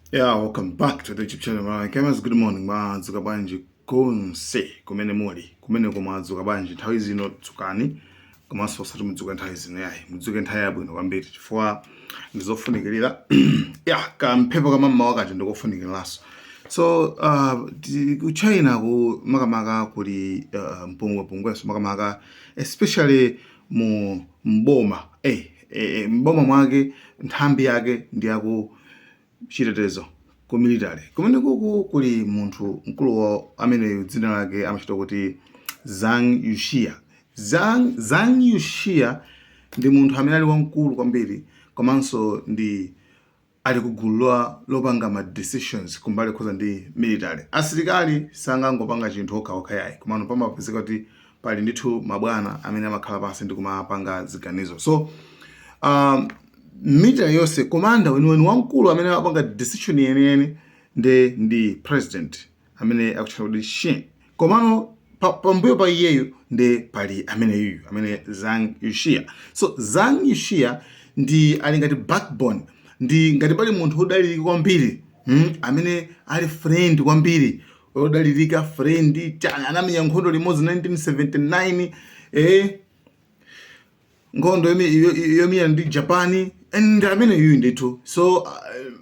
Yeah, welcome back to the YouTube channel. Cameras, good morning. Madzuka bwanji konse kumene muli. Kumene kumadzuka bwanji nthawi zino tsukani. Komanso osati mudzuka nthawi zino yayi. Mudzuke nthawi yabwino kwambiri chifukwa ndizofunikirira. Yeah, kamphepo kamamma wakati ndikofunikiriranso. So, ku China ku makamaka kuli mpungwepungweso makamaka especially mu mboma. Mboma mwake nthambi yake ndiyaku chitetezo ku military kumene kuku kuli munthu mkulu amene dzina lake amachita kuti Zhang Yuxia. Zhang Yuxia ndi munthu amene ali wamkulu kwambiri komanso ndi ali ku gulu lopanga ma decisions kumbali khoza ndi military. Asilikali sangangopanga chinthu okhaokha yayi komano pamapezeka kuti pali ndithu mabwana amene amakhala pansi ndi kumapanga ziganizo. So military yonse komanda weniweni wamkulu amene apanga decision yeniyeni ndi president amene akutchula kuti Xi. Komano pambuyo pa iyeyo ndi pali ameneyu amene Zhang Yuxia. So Zhang Yuxia ndi ali ngati backbone, ndi ngati pali munthu odalirika kwambiri amene ali friend kwambiri, odalirika friend anamenya nkhondo limodzi 1979 nkhondo yomenya ndi Japan and amene yuyu ndithu. So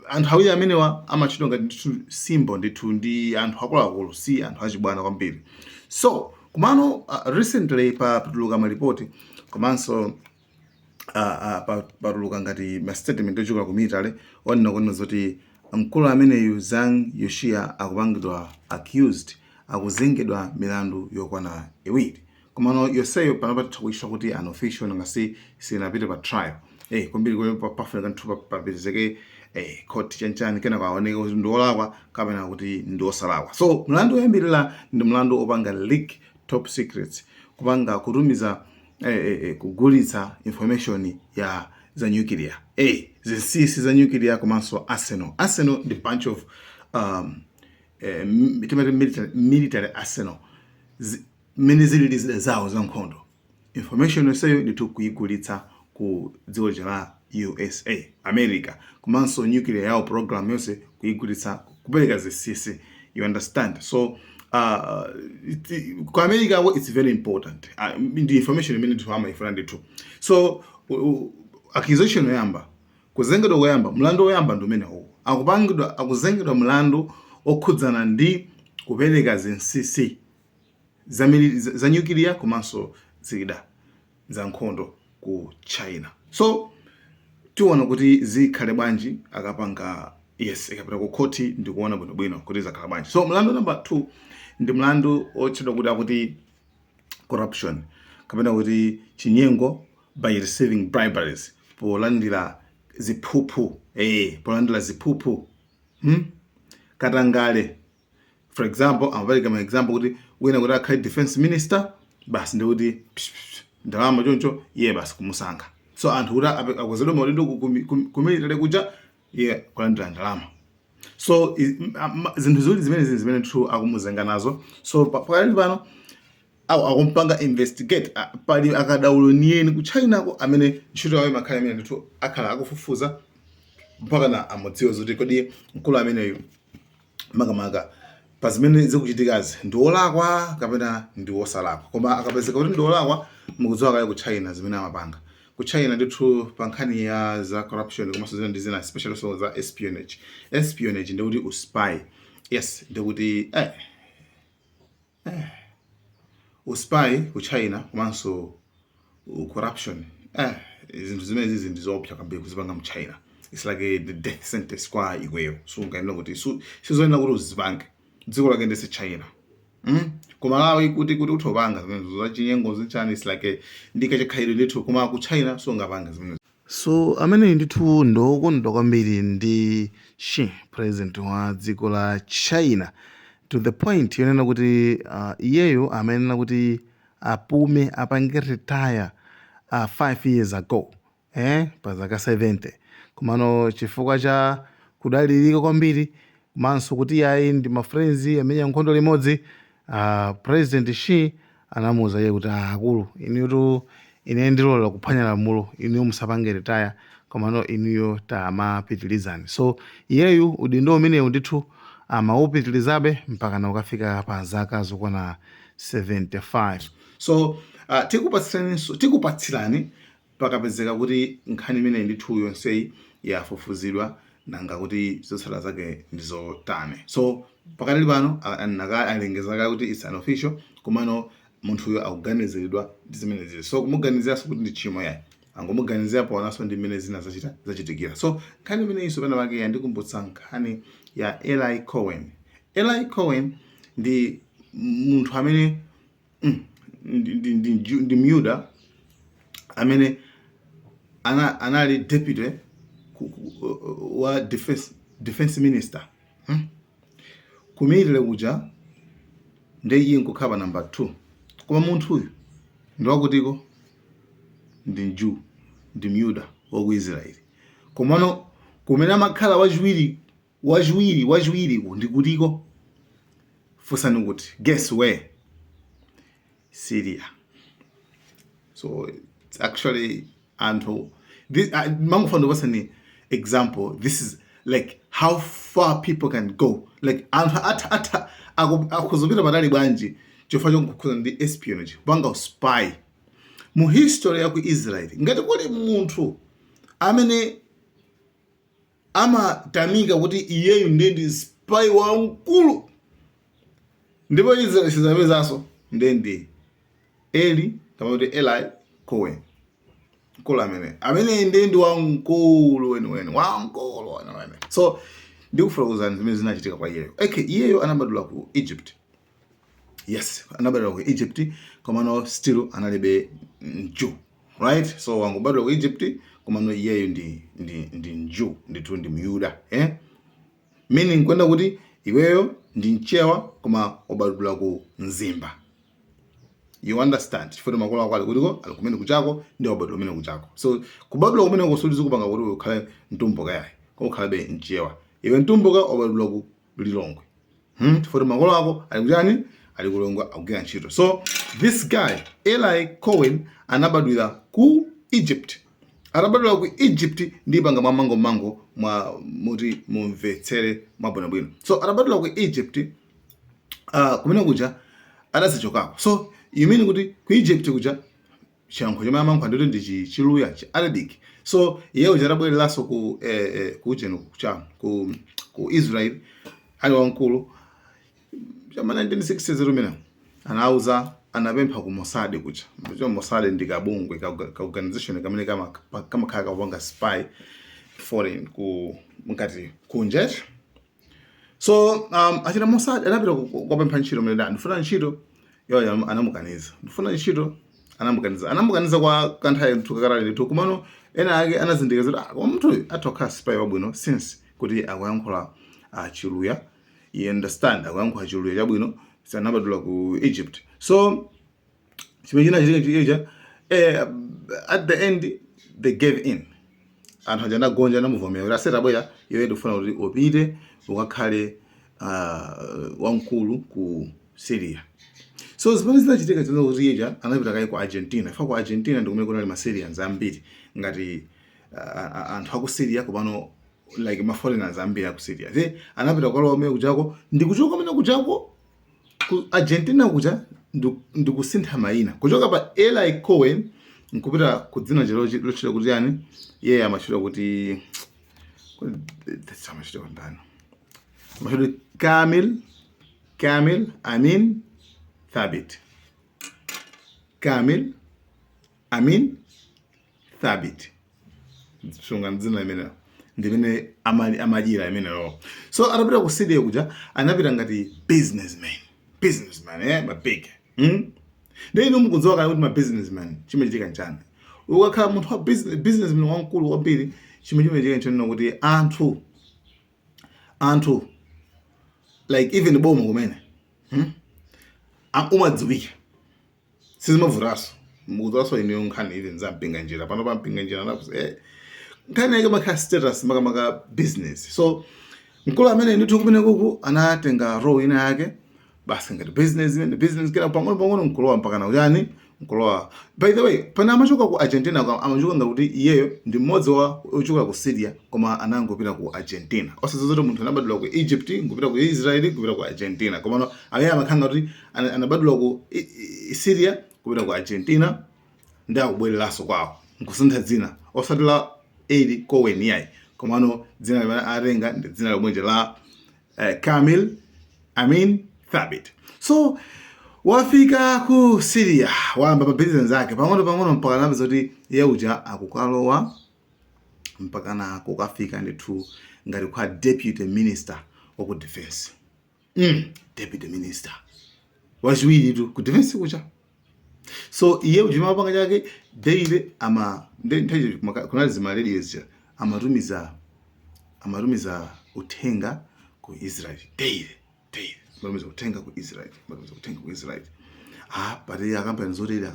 anthu awiri amenewa amachitwa ngati ndithu symbol ndithu ndi anthu akuluakulu, si anthu achibwana kwambiri. So kumano recently patuluka malipoti komanso patuluka ngati ma statement ochokera ku military onena kunena zoti mkulu ameneyu Zhang Yuxia akupangidwa accused, akuzengedwa milandu yokwana iwiri. Komano yonseyo panapatitha kuisha kuti an official ngasi sinapite pa trial. Kwambiri kwa pafunika nthu papezeke court chanchani kena kwaoneka kuti ndi olakwa kapena kuti ndi osalakwa. So mlandu woyambirira ndi mlandu opanga leak top secrets, kupanga kutumiza kugulitsa information ya za nuclear, zinsinsi za nuclear komanso arsenal. Arsenal ndi bunch of military arsenal mene zili zawo za nkhondo. Information yonseyo ndithu kuyigulitsa ku dziko la USA, America, komanso nuclear yawo program yonse kuyigulitsa kupereka zinsinsi, you understand. So ku America it's very important, the information imene ndithu amaifuna ndithu. So accusation yoyamba, kuzengedwa koyamba, mlandu woyamba ndi umene uwu, akuzengedwa mlandu okhudzana ndi kupereka zinsinsi za nuclear komanso zida za nkhondo ku China. So tiona kuti zikhale bwanji akapanga ikapita ku court ndi kuona bwinobwino kuti zakhala bwanji. So mlandu number 2 ndi mlandu otchedwa kuti corruption kapena kuti chinyengo by receiving briberies, polandira ziphuphu. Polandira ziphuphu. Katangale for example, amapereka ma example kuti wina kuti akhale defense minister basi ndi kuti ndalama choncho iye basi kumusankha. So anthu kuti akwezedwe maudindo ku military kuja iye kulandira ndalama. So zinthu ziwiri zimene tu akumuzenga nazo. So pakali pano akumpanga investigate, pali akadaulo niyeni ku China ko amene ntchito yawo imakhala imene ndithu akhala akufufuza mpaka na amudziwe zoti kodi mkulu ameneyu makamaka pa zimene zikuchitikazi ndi olakwa kapena ndi osalakwa. Koma akapezeka kuti ndi olakwa, mukudziwa kale ku China zimene amapanga. Ku China ndithu pa nkhani ya za corruption komanso zina ndi zina, especially so za espionage. Espionage ndi kuti uspy. Yes, ndi kuti uspy ku China komanso corruption. Zinthu zimene zizi ndizoopsa kwambiri kuzipanga mu China. It's like the death sentence kwa iweyo. So ungayenera kuti sizoyenera kuti uzipange. Dziko lake ndi China. Koma lawi kuti uthopanga zimene za chinyengo zinchani, it's like ndikachikhalire ndithu koma ku China so ungapanga zimene. So amene ndithu ndokondwa kwambiri ndi Xi, president wa dziko la China, to the point yonena kuti iyeyo amenena kuti apume apange retire 5 years ago, pa zaka 70. Komano chifukwa cha kudalirika kwambiri komanso kuti yayi ndi mafrenzi amenya nkhondo limodzi, president Xi anamuwuza iye kuti akulu ine ndilola kuphwanya lamulo, ine musapange retire komano inuyo tamapitilizani. So iyeyu udindo umenewu ndithu amaupitilizabe mpaka na ukafika pa zaka zokwana 75. So tikupatsirani pakapezeka kuti nkhani imene ndithu yonseyi yafufuzidwa nanga kuti zotsala zake ndizotani. So pakali pano alengeza kuti it's unofficial, komano munthuyo akuganiziridwa ndi zimene zili. So kumuganiziranso kuti ndi chimo yayi, angomuganizira ponaso ndi mmene zina zachitikira. So nkhani imeneyinso pena pake yandikumbutsa nkhani ya Eli Cohen. Eli Cohen ndi munthu amene ndi Myuda amene anali deputy wa defense minister kumitire kuja ndi iye nkukhala number 2. Koma munthuyu ndi wakutiko ndi Jew, ndi Myuda wa ku Israeli. Komano kumene amakhala wachiwiri ndi kutiko, funsani kuti guess where? Syria. So it's actually this mangufanda wasani example. This is like how far people can go. Like akuzupita patali bwanji chifukwa chokukhuza ndi espionage, banga spy mu history ya ku Israel. Ngati kuli munthu amene amatamika kuti iyeyu ndi spy wamkulu ndipo Israel sizapezanso ndi Eli Cohen. Mkulu amene ndi wamkulu weniweni. So ndikufuna zimene zinachitika kwa iyeyo. Okay, iyeyo anabadula ku Egypt. Yes, anabadula ku Egypt, komano still analibe Jew, right? So wangobadula ku Egypt, komano iyeyo ndi Jew, ndithu ndi Myuda, meaning kwenda kuti iweyo ndi mchewa koma obadula ku mzimba. You understand? Chifukwa makolo ako ali kutiko, ali kumene kuchako, ndi obadula kumene kuchako. So kubadula kumene kusuliza kupanga kuti ukhale mtumboka yayi, koma ukhalabe mchewa. Iwe mtumboka obadula ku Lilongwe. Chifukwa makolo ako ali kuchani? Ali kulongwa akugwira ntchito. So this guy Eli Cohen anabadwira ku Egypt. Anabadwira ku Egypt ndi panga mango mwa muti mumvetsere mabwinobwino. So anabadwira ku Egypt kumene kuja adazichokako. So you mean kuti ku Egypt kuja chiyankho chomwe amankho ndito ndi Chiluya, chi Arabic. So iyeyo jarabweraso ku ku Israel ali wamkulu chama 1960 mina anapempha ku Mossad kuja. Mossad ndi kabungwe ka organization kamene kama kapanga spy foreign ku mkati kunje. So achita Mossad anapita kupempha ntchito mene ndifuna ntchito yo anamukaniza. Ndifuna ntchito anamukaniza kwa kanthawi tukakarali tu kumano ena ake anazindikira kuti kwa mtu atokha spy wabwino since kuti akuyankhula Chiluya. You understand? Akuyankhula Chiluya chabwino sanabadula ku Egypt. So chimene chinachitika at the end they gave in. Anthu ajana gonja namuvomera kuti aseta bwera iwe ndifuna kuti upite ukakhale wamkulu ku Syria. So zimene zinachitika kuti ija anapita kai ku Argentina. Ifa ku Argentina ndikumene kunali ma Syrians ambiri ngati anthu aku Syria kupano like ma foreigners ambiri aku Syria. Anapita kwa lomwe kujako ndikuchoka mene kujako ku Argentina kuja ndikusintha mayina. Kuchoka pa Eli Cohen nkupita ku dzina lochita kuti yani yeye amachita kuti amachita ndani. Amachita Kamil Amin Thabit. Kamil Amin Thabit. Sunga dzina limene ndimene amajira imene lo. So anapita ku Syria kuja anapita ngati businessman mabig. Ndino mukudziwa kana kuti ma businessman chimechitika njani. Ukakhala munthu wa businessman wamkulu kwambiri chimechitika njani kuti anthu like even boma kumene umadziwika sizimavuraso mukudzaso ine nkhani even zampinga njira pano pampinga njira napo nkhani yake makha status maka business. So mkulu amene ndithu kumene kuku anatenga role ina yake basi ngati business kena pang'ono mkulu wa mpaka na ujani nkulowa. By the way, pana amachoka ku Argentina amachoka ngakuti iyeyo ndi mmodzi wa ochoka ku Syria koma anangopita ku Argentina. Osazozoti munthu anabadwira ku Egypt ngopita ku Israel kupita ku Argentina. Koma aye amakhanga kuti anabadwira ku Syria kupita ku Argentina ndi akubwereranso kwawo nkusintha dzina osatila Eli Cohen yayi. Komano dzina limene atenga ndi dzina lomwe la Kamil Amin Thabit. So wafika ku Syria wamba mabhizinesi zake pang'ono mpaka anapeza kuti iye uja akukalowa mpaka na kukafika ndithu ngati kwa deputy minister wa ku defense. Deputy minister wachiwiri tu ku defense kucha. So iye uja mapanga chake daily kunali zima radios amatumiza uthenga ku Israel daily. Amatumiza uthenga ku Israel. Pati akampani zotere.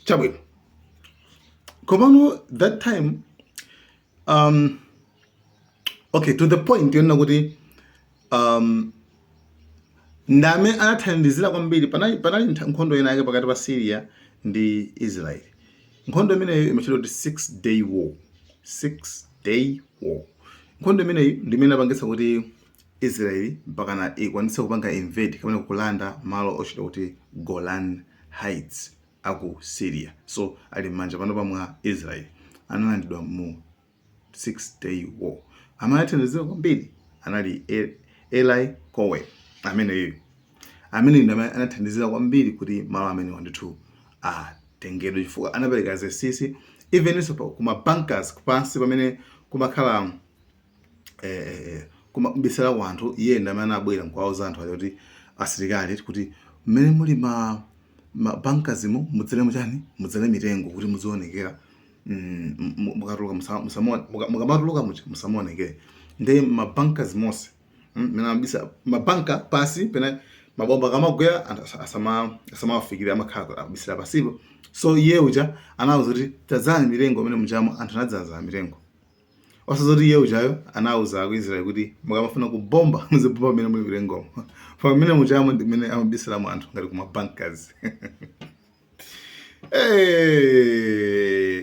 Chabwino. Komano that time okay, to the point yona kuti ndame anathandizira kwambiri panali nkhondo ina yake pakati pa Syria ndi Israel. Nkhondo imeneyo imachedwa kuti 6-day war. 6-day war. Nkhondo imeneyo ndimene apangitsa kuti Israel mpakana ikwanitse kupanga invade kapena kulanda malo ochita kuti Golan Heights aku Syria. So ali manja pano pamwa Israel analandidwa mu 6-day war. Amathandizira kwambiri anali Eli Cohen amene ndame anathandizira kwambiri kuti malo amene wandithu atengedwe chifukwa anapereka zesisi even so kuma bankers kupansi pamene kumakhala kumabisala wanthu iye ndame anabwera nkwauza anthu kuti asilikali kuti mmene muli ma bankers mudzere mitengo kuti muzionekera mukamatuluka musamuonekere ndi mabankers mose menabisa mabanka pasi pena mabomba kamagwera asamawafikire amakhala abisira pasipo. So iye uja anauza kuti tadzani milengo amene mujamo anthu anadzaza milengo. Osazoti iye ujayo anauza ku Israel kuti mukamafuna kubomba muzibomba mene muli milengo pamene mujamo ndi mene amabisira mu anthu ngati kuma bankers.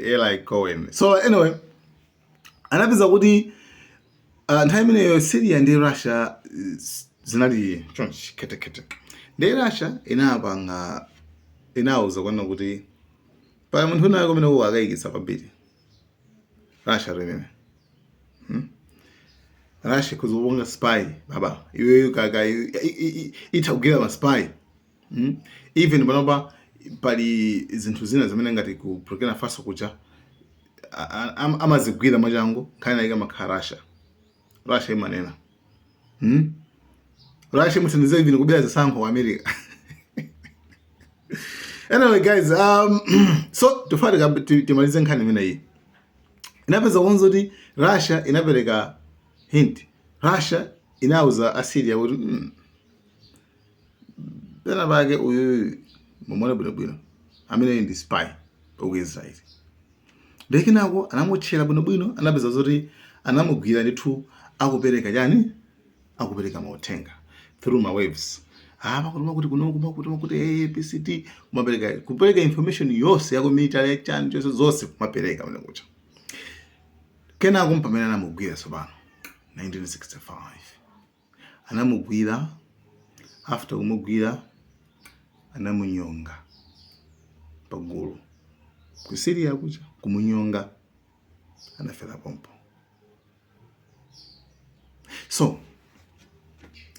Eli Cohen. So anyway, anapeza kuti nthawi imeneyo Syria ndi Russia zinali kete. Ndi Russia inauza kwana kuti pala munthu unayo kumene uwo akayikitsa pambiri. Russia remene. Russia kuzobonga spy baba. Iweyo kaka itakugera ma spy. Even panopa pali zinthu zina zimene ngati ku Burkina Faso kuja amazigwira machango kana ika makhala Russia imanena. Russia muthandize even kubera zisankho wa America. Anyway guys, so tufatika timalize nkhani imene iyi. Inapeza konzo kuti Russia inapereka hint. Russia inauza Assyria kuti pena pake uyu momona bwino amene ndi spy ku Israel. Ndekinako anamutchera bwino anapeza zoti anamugwira ndithu akupereka chani? Akupereka mauthenga through my waves. Pakutuma kuti kuno kuti APCT kupereka information yonse yako military chani chonse zonse kumapereka mene kucha. Kenako mpamene anamugwira sobano 1965 anamugwira. After kumugwira anamunyonga pagulu ku Syria kucha kumunyonga anafera pompo. So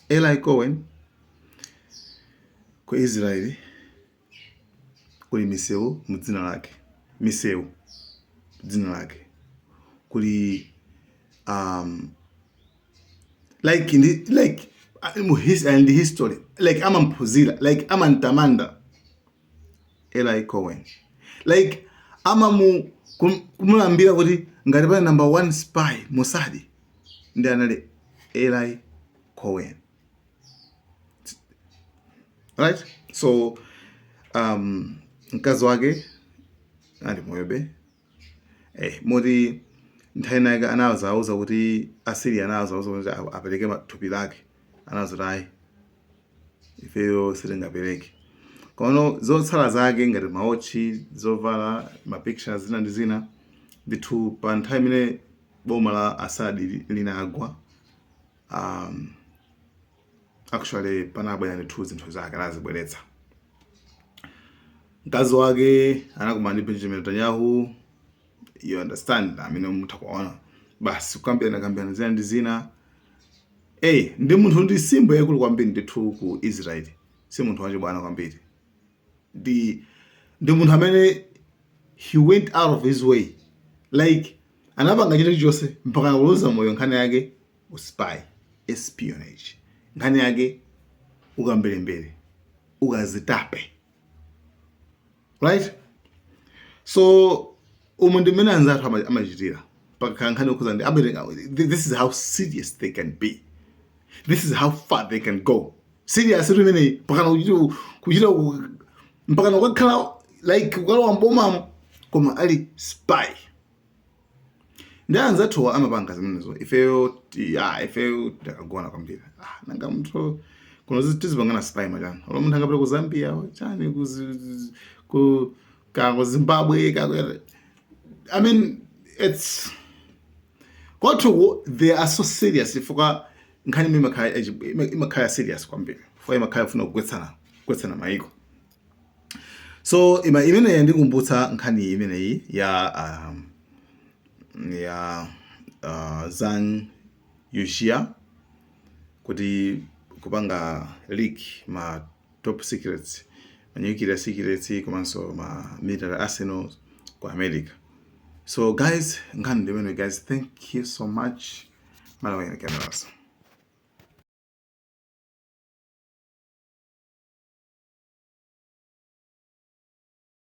Eli Cohen ku Israel kuli misewu mudzina lake. Misewu dzina lake kuli like in the history like amamphuzira like amantamanda Eli Cohen like kumulambira kuti ngati pali number 1 spy Mossad ndi anali Eli Cohen, right? So mkazi wake ali moyobe moti nthawi anawauza kuti Assyria anawauza kuti apereke thupi lake. Anawauza kuti ifeyo sitingapereke. kono zotsala zake ngati maochi zovala mapictures zina ndi zina ndithu pa nthawi imene boma la Assad linagwa actually panabwera ndithu zinthu zake anazibweretsa. Mkazi wake anakumana ndi Benjamin Netanyahu, you understand, amene mutha kuona basi kukambirana zina ndi zina. Ndi munthu ndi simbo yakulu kwambiri ndithu ku Israel, si munthu wachibwana kwambiri. Ndi munthu amene he went out of his way, like anapanga chilichonse mpaka kuluza moyo nkhani yake uspy, espionage, nkhani yake ukambelembele, ukazitape, right? So umuntu mene anzathu amachitira paka nkhani ukhuza ndi this is how serious they can be, this is how far they can go. Serious imene paka kuchita mpaka ukakhala like ukalowa mbomamo koma ali spy. Ndi anzathu amapanga zimenezo ifeyo takagona kwambiri. Nanga muthu kuno tizipangana spy machana. Ola munthu angapita ku Zambia chani ku Zimbabwe I mean it's got to they are so serious ifuka nkhani imakhaya serious kwambiri. For imakhaya funa kugwetsana maiko. So imene ndikumbutsa nkhani imene ya Zhang Yuxia kuti kupanga leak ma top secrets, ma nuclear secrets komanso ma military arsenals ku America. So guys, nkhani ndimene guys, thank you so much. Malawi cameras.